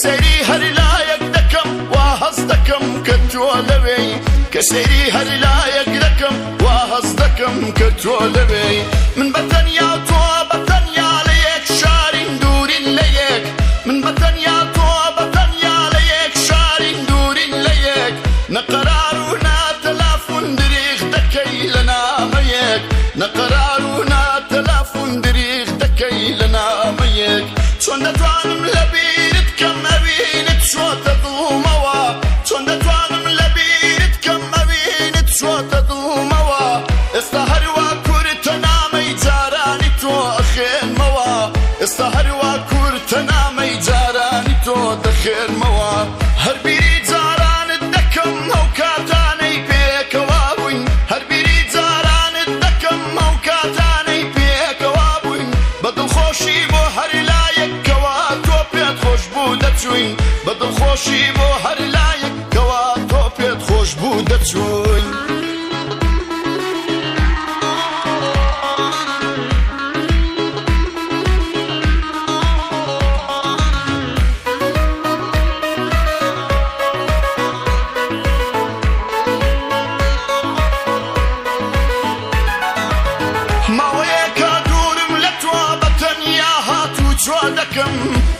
كسری هر لایک دکم واهز دکم کتو لوی كسری هر لایک دکم واهز دکم کتو لوی من بتنیا تو بتنیا لیک شارین دورین لیک من بتنیا تو بتنیا لیک شارین دورین لیک نقرارنا تلافون دریغ دکی لنا میک نقرارنا تلافون دریغ دکی لنا میک چون دتوانم لبیرت کم اوینت شو تدوموا چون دتوانم لبیرت کم اوینت شو تدوموا استهر و کورت نامی جارانی تو اخیر موا استهر و کورت نامی جارانی تو دخیر موا هر بیری جاران دکم او کاتانی پیکوابوین هر بیری جاران دکم او کاتانی پیکوابوین بدل خوشی بو هر لایک کوا تو پیت خوش بوده چوین بدل خوشی بو هر لایک کوا تو پیت خوش بوده چوین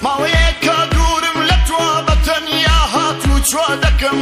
ماوەیەکە دوورم لە تۆ بەتەنیا هاتوو چۆ دەکەم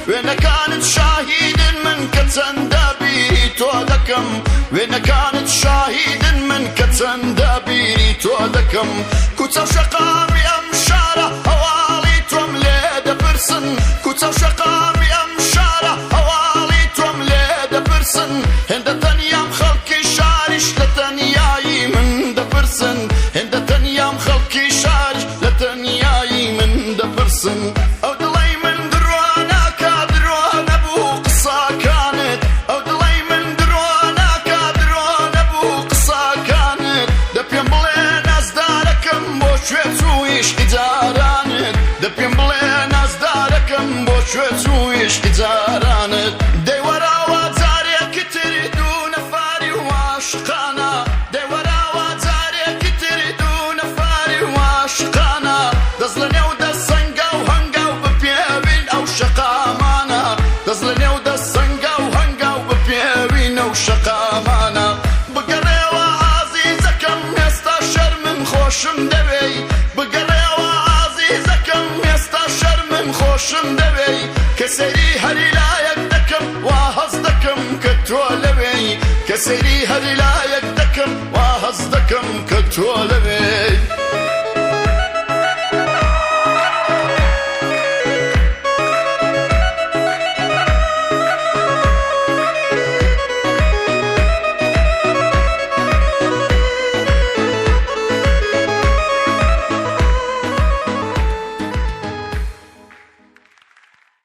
وێنەکانت شاهیدن من کە چەندە بیری تۆ دەکەم وێنەکانت شاهیدن من کە چەندە بیری تۆ دەکەم کوچە و شەقامی ئەم شارە هەواڵی تۆم لێ دەپرسن کوچە و شەقامی ئەم شارە هەواڵی تۆم لێ دەپرسن هێندە تەنیام خەڵکی شاریش لە تەنیایی من دەپرسن هێندە تەنیام خەڵکی شاریش لە تەنیایی من دەپرسن ئەو دڵی من درۆناکە درۆ نەبوو قساکانت ئەو دڵی من درۆناکە درۆ نەبوو قساکانت دە پێم بڵێ نازدارەکەم بۆ شوێ چوو عیشقی جارانت دە پێم بڵێ نازدارەکەم بۆ شوێ چوو عیشقی جارانت دەی وەراوە جارێکی تر دوو نەفاری و عاشقانە دەی وەراوە جارێکی تر دوو نەفاری و عاشقانە دەست لە نێو دەست سەنگە و هەنگە و بپێوین ئەو شەقامانە دەست لە نێو دەست سەنگە و هەنگە و بپێوین ئەو شەقامانە بگەڕێوە عازیزەکەم ئێستا شەرمم خۆشم دەوێی بگەڕێوە عازیزەکەم ئێستا شەرمم خۆشم دەوێی کە سەیری هەری لایەک دەکەم وا هەز دەکەم کە تۆ لەوێی کە سەیری هەری لایەک دەکەم وا هەز دەکەم کە تۆ لەوێی